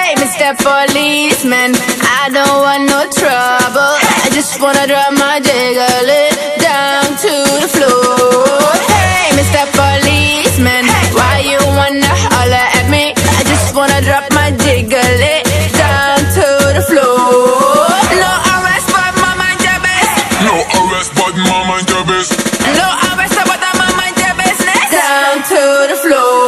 Hey, Mr. Policeman, I don't want no trouble. I just wanna drop my jiggle it down to the floor. Hey, Mr. Policeman, why you wanna holler at me? I just wanna drop my jiggle it down to the floor. No arrest, but my mind your business. No arrest, but my mind your business. No arrest, but my mind your business. Down to the floor.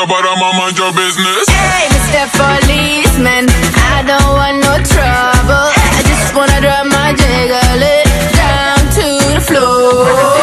But I'ma mind your business. Hey, Mr. Policeman, I don't want no trouble. I just wanna drop my jiggle it down to the floor.